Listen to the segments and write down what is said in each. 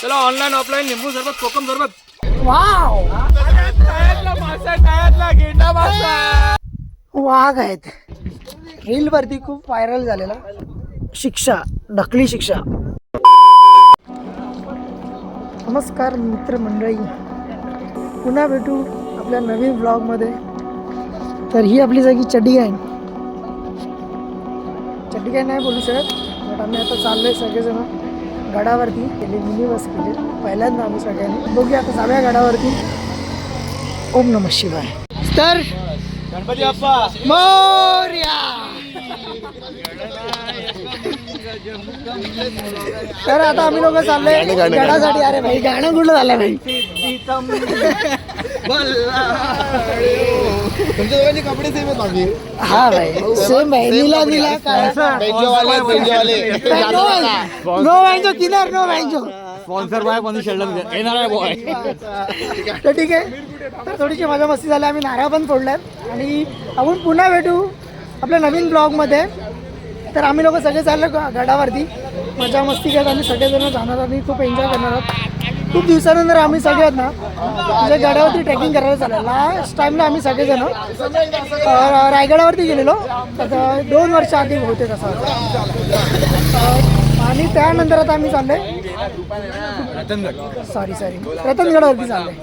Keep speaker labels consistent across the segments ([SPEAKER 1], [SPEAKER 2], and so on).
[SPEAKER 1] चला online offline लिंबू सरबत कोकम सरबत.
[SPEAKER 2] वाव
[SPEAKER 1] गेंडा मासा
[SPEAKER 2] वाघ आहेत. रील वरती खूप व्हायरल झालेला. शिक्षा, नकली शिक्षा. नमस्कार मित्रमंडळी, पुन्हा भेटू आपल्या नवीन ब्लॉगमध्ये. तर ही आपली जागी चड्डीगाय नाही बोलू शकत, बट आम्ही आता चाललोय सगळेजण गडावरती. केली मिनी बस केली पहिल्यांदा आम्ही सगळ्यांनी. बघूया आता जाऊया गडावरती. ओम नमः शिवाय. तर
[SPEAKER 1] गणपती बाप्पा
[SPEAKER 2] मोरया. तर आता आम्ही लोक चाललोय गडासाठी. अरे भाई गाणं कुठलं झालं भाई?
[SPEAKER 1] तुमच्या दोघांचे कपडे सेम आहेत मागे.
[SPEAKER 2] हा भाई सेम भाई. नीला नीला नो बँजो किनार, नो बँजो.
[SPEAKER 1] स्पॉन्सर बाय कोणी शेल्डन येणार आहे बॉय.
[SPEAKER 2] तर ठीक आहे. तर थोडीशी मजा मस्ती झाली. आम्ही नारळ पण फोडल्यात आणि आपण पुन्हा भेटू आपल्या नवीन ब्लॉगमध्ये. तर आम्ही लोक सगळे चाललो गडावरती मजा मस्ती करत. आम्ही सगळेजण जाणार आणि खूप एन्जॉय करणार आहोत. खूप दिवसानंतर आम्ही सगळे आहेत ना म्हणजे गडावरती ट्रेकिंग करायला चाललो. लास्ट टाईमला आम्ही सगळेजण रायगडावरती गेलेलो. तर 2 वर्ष आधी होते तसं. आणि त्यानंतर आता आम्ही चाललोय रतनगडावरती चाललोय.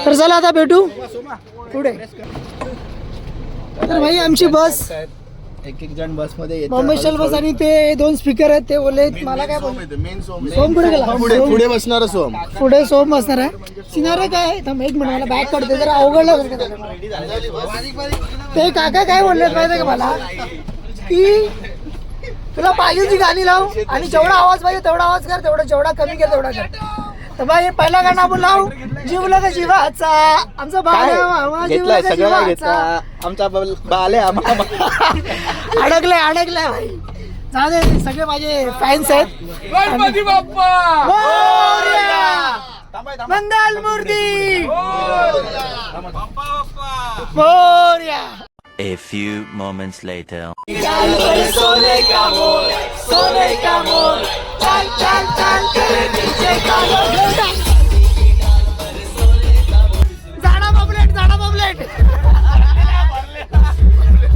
[SPEAKER 2] तर चला आता भेटू पुढे. तर भाई आमची बस
[SPEAKER 1] एक जण बस मध्ये
[SPEAKER 2] बॉम्बेशल बस आणि ते 2 स्पीकर आहेत. ते बोलले मला काय बोलले सोम पुढे गेला.
[SPEAKER 1] पुढे बसणार सोम.
[SPEAKER 2] पुढे सोम बसणार आहे. सिनारे काय आहे थांब एक मिनिट, मला बॅग पडते जरा अवघडलं. ते काका काय बोलले माहिती का मला की तुला पाहिजे ती गाणी लाव आणि जेवढा आवाज पाहिजे तेवढा आवाज कर, तेवढा जेवढा कमी कर तेवढा कर. तर बाई पहिला गाणं आपण लावू जीवला का जीवाचा. आमचा बाळ जीवला का जीवाचा.
[SPEAKER 1] आमचा बाले
[SPEAKER 2] अडकलाय भाई. जाऊ दे, सगळे माझे फॅन्स आहेत.
[SPEAKER 1] गणपती बाप्पा
[SPEAKER 2] मंगल मूर्ती Morya.
[SPEAKER 3] A few moments later.
[SPEAKER 2] सोने का मोर, सोने का मोर, चल चल चल तेरे पीछे का मोर. झाडा बबलेट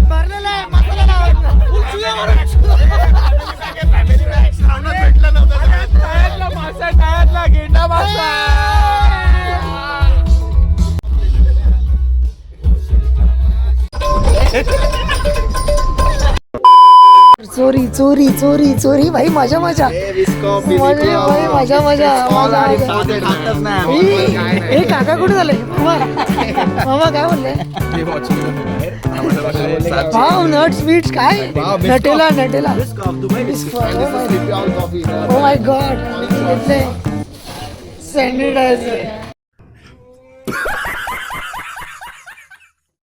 [SPEAKER 2] भरलेला आहे मसाला लावायचा.
[SPEAKER 1] गेंडा मासा.
[SPEAKER 2] चोरी चोरी चोरी चोरी भाई. मजा मजा हे काका कुठे झाले? मामा काय बोलले? वाव नट स्वीट्स काय Nutella. Oh my God. Sanitiser.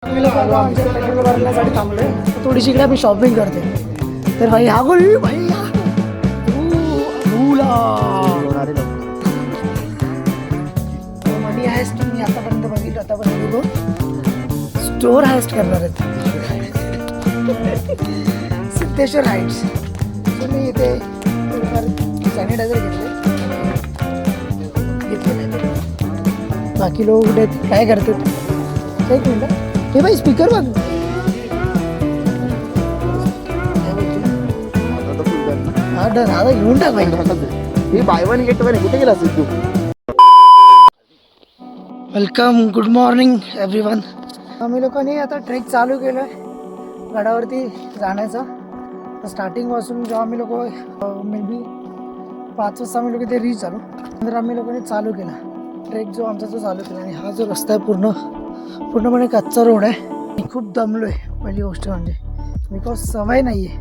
[SPEAKER 2] आम्ही लोक आमच्या पेट्रोल भरण्यासाठी थांबलोय. थोडीशी इकडे आम्ही शॉपिंग करते. तर भाई हा गोल भाई मनी हायस्ट मी आतापर्यंत बघितलं. आतापर्यंत तो स्टोर हायस्ट करणार आहेत सिद्धेश्वर हाईट्स. मी इथे सॅनिटायझर घेतले. बाकी लोक कुठे काय करतात? एक मिनिट. हे भाई स्पीकर बघ. दादा घेऊन टाक भाई.
[SPEAKER 1] बाय वन गेट वन कुठे गेला तू?
[SPEAKER 2] Welcome, good morning everyone. आम्ही लोकांनी आता ट्रेक चालू केलं आहे गडावरती जाण्याचा. स्टार्टिंगपासून जेव्हा आम्ही लोक मे बी 5 वाजता आम्ही लोक ते रीच झालो. नंतर आम्ही लोकांनी चालू केला ट्रेक जो आमचा तो चालू केला. आणि हा जो रस्ता आहे पूर्णपणे कच्चा रोड आहे. खूप दमलो आहे पहिली गोष्ट म्हणजे, बिकॉज सवय नाही आहे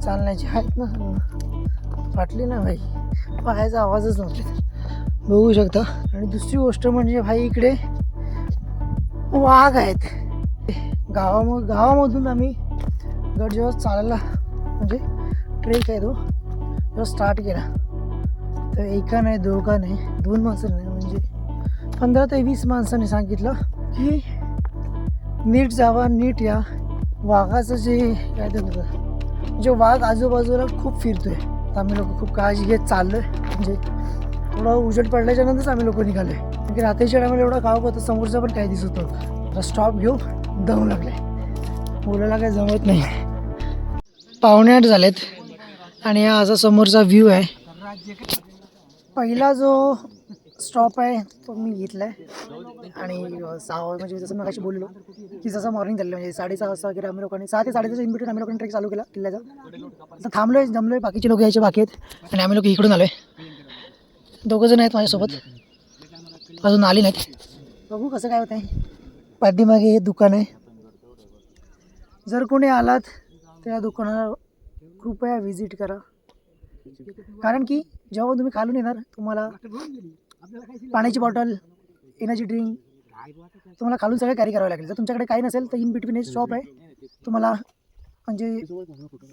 [SPEAKER 2] चालण्याची. आहेत ना फाटली ना भाई, पायाचा आवाजच नव्हते बघू शकता. आणि दुसरी गोष्ट म्हणजे भाई इकडे वाघ आहेत. गावामधून आम्ही गड जेव्हा चालायला म्हणजे ट्रेक आहे तो जेव्हा स्टार्ट केला तर एका नाही दोघा नाही 2 माणसं नाही म्हणजे 15 ते 20 माणसांनी सांगितलं की नीट जावा नीट या. वाघाचं जे काय ते होतं म्हणजे वाघ आजूबाजूला खूप फिरतोय. तर आम्ही लोक खूप काळजी घेत चाललोय म्हणजे थोडं उजेड पडल्याच्या नंतरच आम्ही लोक निघाले. कारण की रात्रीच्या टायमाला एवढा काव होतं, समोरचा पण काय दिसत होतं. स्टॉप घेऊ दमू लागले, बोलायला काय जमत नाही. 7:45 झालेत आणि हा असा समोरचा व्ह्यू आहे. पहिला जो स्टॉप आहे तो मी घेतला आहे आणि 6 म्हणजे जसं मग अशी बोललो की जसं मॉर्निंग झालं म्हणजे 6:30 वाजता वगैरे आम्ही लोकांनी 6 ते 6:30 इन बिटवीन आम्ही लोकांनी ट्रेक चालू केला किल्ल्याचा. तर थांबलोय जमलोय, बाकीचे लोक यायचे बाकी आहेत आणि आम्ही लोक इकडून आलोय. 2 जण आहेत माझ्यासोबत, अजून आली नाहीत. बघू कसं काय होत आहे. पाठीमागे हे दुकान आहे. जर कोणी आलात तर या दुकानाला कृपया व्हिजिट करा. कारण की जेव्हा तुम्ही खालून येणार तुम्हाला पाण्याची बॉटल, एनर्जी ड्रिंक तुम्हाला खालून सगळं कॅरी करावं लागेल. जर तुमच्याकडे काही नसेल तर इन बिटवीन एक शॉप आहे, तुम्हाला म्हणजे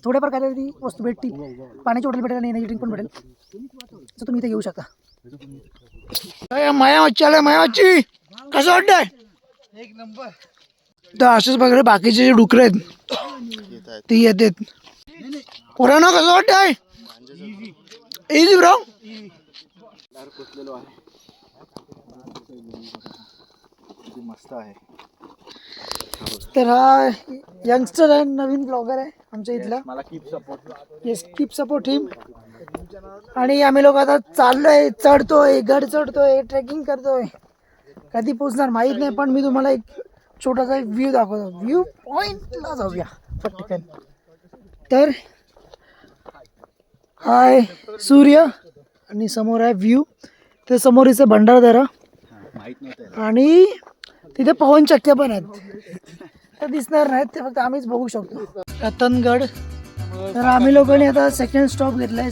[SPEAKER 2] थोड्याफार काहीतरी वस्तू भेटतील. पाण्याची बॉटल भेटेल आणि एनर्जी ड्रिंक पण भेटेल, तर तुम्ही इथे घेऊ शकता. माया मच्छी आल्या, माया मच्छी कसं वाटतंय? एक नंबर. तर असेच बघा बाकीचे जे डुकरं आहेत ते येतात. पुराणं कसं वाटतंय? Easy bro.
[SPEAKER 1] मस्त आहे.
[SPEAKER 2] तर हा यंगस्टर आहे, नवीन ब्लॉगर आहे आमच्या इथला.
[SPEAKER 1] मला keep support.
[SPEAKER 2] Yes, keep support him. आणि आम्ही लोक आता चाललोय, चढतोय, गड चढतोय, ट्रेकिंग करतोय. कधी पोचणार माहीत नाही, पण मी तुम्हाला एक छोटासा व्ह्यू दाखवतो. व्ह्यू पॉइंटला जाऊया पटकन. तर हाय सूर्य आणि समोर आहे व्ह्यू. ते समोर इथे भंडारदरा आणि तिथे पवनचक्क्या पण आहेत. तर दिसणार नाहीत, ते फक्त आम्हीच बघू शकतो. रतनगड. तर आम्ही लोकांनी आता सेकंड स्टॉप घेतलाय.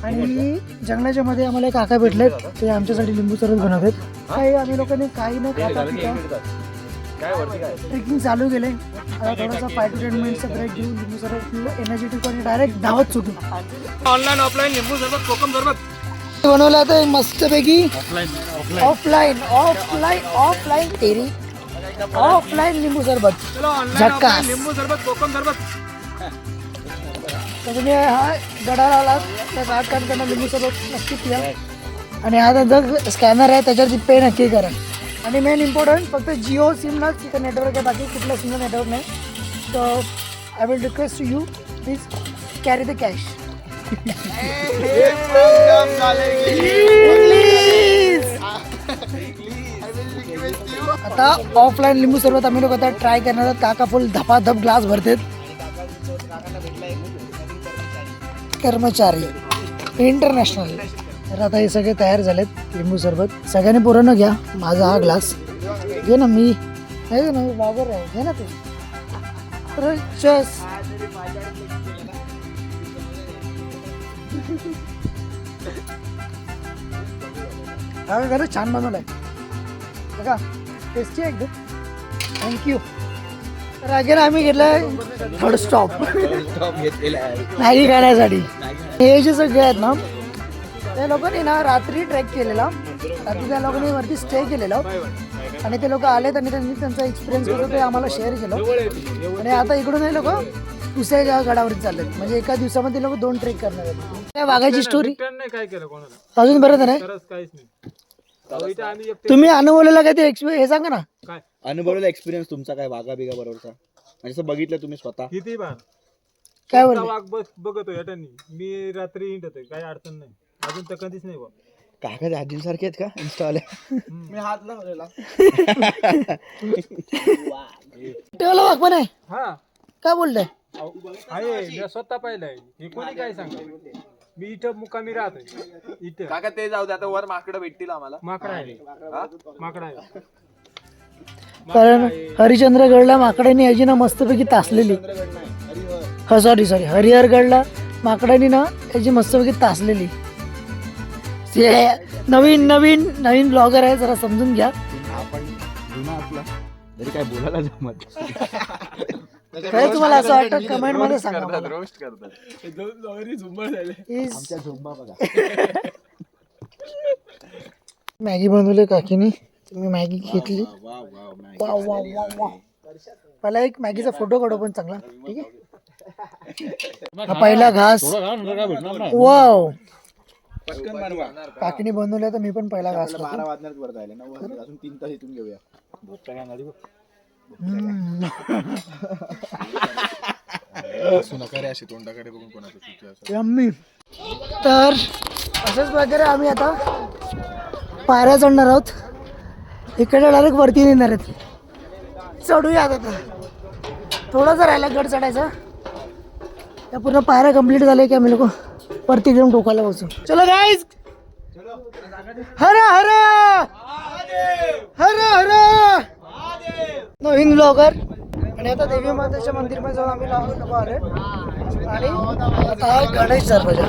[SPEAKER 2] आणि जंगलाच्या मध्ये आम्हाला एक काका भेटलेत, ते आमच्यासाठी लिंबू सरबत बनवतात. काही आम्ही लोकांनी काही न खाता पिता ट्रेकिंग चालू केले. आता थोडासा 5 to 10 मिनिटचा ब्रेक घेऊन लिंबू सरबत एनर्जी ड्रिंक आणि डायरेक्ट धावत सुटू.
[SPEAKER 1] ऑनलाईन ऑफलाईन लिंबू सरबत, कोकम सरबत
[SPEAKER 2] बनवलं आता मस्तपैकी. ऑफलाईन तेरी ऑफलाईन लिंबू सरबत झक्कास.
[SPEAKER 1] लिंबू सरबत, कोकम सरबत.
[SPEAKER 2] तर तुम्ही हा गडाला आलात त्या घाटकांकडनं लिंबू सरबत नक्की पिया. आणि हा त्यांचा स्कॅनर आहे, त्याच्यावरती पे नक्की करा. आणि मेन इम्पॉर्टंट फक्त जिओ सिमलाच तिथं नेटवर्क आहे, बाकी कुठल्या सिमला नेटवर्क नाही. तर I will request you please carry the cash. आता ऑफलाईन लिंबू सरबत आम्ही लोक आता ट्राय करणार आहोत. काका फुल धपाधप ग्लास भरतेत. कर्मचारी इंटरनॅशनल. तर आता हे सगळे तयार झालेत लिंबू सरबत. सगळ्यांनी पूर्ण घ्या. माझा हा ग्लास घे ना, मी आहे ना बाबर आहे, घे ना तू. तर चस. हा खरंच छान बनवलाय बघा, टेस्टी आहे एकदम. थँक्यू. तर अगेन आम्ही घेतलाय थर्ड स्टॉप मॅगी खाण्यासाठी. हे जे सगळे आहेत ना त्या लोकांनी ना रात्री ट्रेक केलेला, रात्री त्या लोकांनी वरती स्टे केलेला आणि ते लोक आलेत आणि त्यांनी त्यांचा एक्सपिरियन्स होता ते आम्हाला शेअर केलं. आणि आता इकडून हे लोक दुसऱ्या गडावरती चाललेत, म्हणजे एका दिवसामध्ये लोक 2 ट्रेक करणार आहेत. त्या वाघाची स्टोरी अजून बरं नाही. तुम्ही अनुभवलेला काय ते हे सांगा ना.
[SPEAKER 1] अनुभवलेला एक्सपिरियन्स तुमचा काय वाघा बिगा बरोबरचा, म्हणजे असं बघितलं तुम्ही स्वतः?
[SPEAKER 4] किती बार
[SPEAKER 2] काय बोलले?
[SPEAKER 4] वाघ बघतोय याटानी मी रात्री हिंडतोय, काही अडचण नाही अजून तर कधीच नाही बघ.
[SPEAKER 1] काका आजींसारखे आहेत का इन्स्टावाले? मी हात लावलेला.
[SPEAKER 2] तेवढा वाघ पण आहे.
[SPEAKER 4] हा
[SPEAKER 2] काय बोलताय?
[SPEAKER 4] आहे, मी स्वतः पाहिलंय. हे कोणी काय सांगा, मी इथं मुक्कामी राहतोय इथं.
[SPEAKER 1] काका ते जाऊ दे, आता वर माकडं भेटतील आम्हाला.
[SPEAKER 4] माकडा आहे, माकडा आहे.
[SPEAKER 2] कारण हरिश्चंद्रगडला माकडांनी याची ना मस्तपैकी तासलेली. हा सॉरी हरिहरगडला माकडांनी ना याची मस्तपैकी तासलेली. नवीन ब्लॉगर आहे, जरा समजून घ्या.
[SPEAKER 1] आपण जुना असला तरी काय बोलायला जमत.
[SPEAKER 2] काय तुम्हाला असं वाटतं कमेंट मध्ये सांगा मला.
[SPEAKER 1] रोस्ट करतात. आमच्या झुंबा बघा.
[SPEAKER 2] मॅगी बनवली काकीनी, मी मॅगी घेतली. वा वा वा वा. मला एक मॅगीचा फोटो काढू पण चांगला, ठीक आहे. हा पहिला घास. वाव
[SPEAKER 1] पटकन बनवा.
[SPEAKER 2] काकीने बनवलं तर मी पण पहिला घासला
[SPEAKER 1] 12 वाजणार वर जायला 9 वाजता अजून 3 तास इथून घेऊया.
[SPEAKER 2] यम्मी. तर अशाच प्रकारे आम्ही आता पायऱ्या चढणार आहोत. इकडे डायरेक्ट वरती नेणार आहेत. चढूया आता. थोडासा राहिला गड चढायचा. त्या पूर्ण पायऱ्या कंप्लीट झाल्या की आम्ही लोक वरती घेऊन टोकाला बसू. चलो गाईज. हर हर हर हर. नवीन ब्लॉगर. आणि आता देवी मातेच्या मंदिरमध्ये जाऊन आम्ही आलोय. आणि आता हा गणेश दरवाजा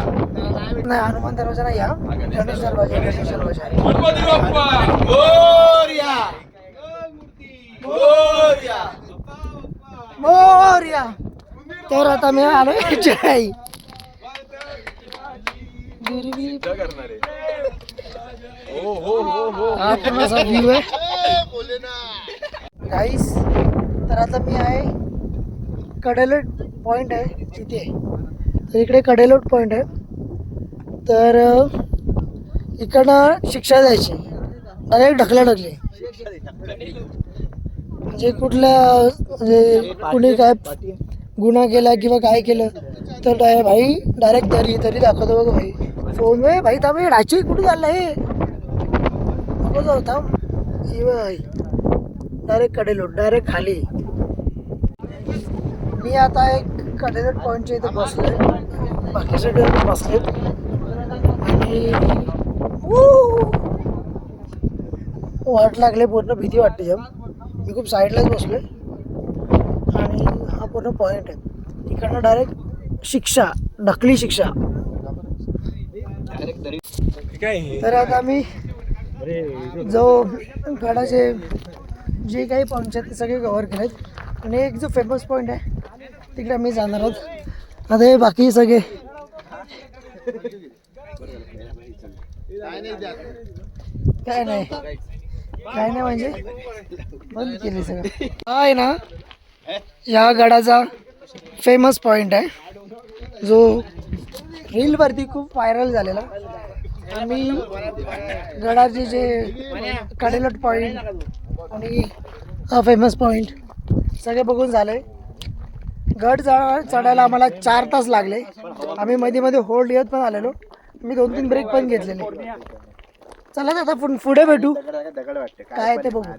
[SPEAKER 2] नाही, हनुमान दरवाजा नाही, हा गणेश दरवाजा. गणेश दरवाजा मोरया. तर आता मी आलोय जय. हा पूर्ण असा व्ह्यू आहे गाईस. तर आता मी आहे कडेलोट पॉइंट आहे तिथे. तर इकडे कडेलोट पॉइंट आहे. तर इकडनं शिक्षा द्यायची डायरेक्ट ढकली. म्हणजे कुठल्या म्हणजे कुणी काय गुन्हा केला किंवा काय केलं तर भाई डायरेक्ट तरी दाखवतो बघ भाई. फोन वे भाई थांब. राची कुठे चाललं हे नको जाऊ थांब. भाई डायरेक्ट कडेलोट डायरेक्ट खाली. मी आता एक कडेलोट पॉईंटच्या इथे बसलोय. बाकी सगळे बसलेत आणि वाट लागले. पूर्ण भीती वाटते जाम. मी खूप साईडलाच बसलोय आणि हा पूर्ण पॉईंट आहे. इकडनं डायरेक्ट शिक्षा ढकली शिक्षा. तर आता मी जो गडाचे जे काही पॉईंट्स आहेत ते सगळे कव्हर केलेत. आणि एक जो फेमस पॉईंट आहे तिकडे आम्ही जाणार आहोत. आता हे बाकी सगळे काय नाही म्हणजे बंद केले सगळं. हा आहे ना या गडाचा फेमस पॉईंट आहे जो रीलवरती खूप व्हायरल झालेला. आम्ही गडाचे जे कडेलोट पॉईंट आणि हा फेमस पॉईंट सगळे बघून झाले. गड चढायला आम्हाला 4 तास लागले. आम्ही मध्ये होल्ड येत पण आलेलो. मी 2-3 ब्रेक पण घेतलेले. चला आता पुढे भेटू काय ते बघू.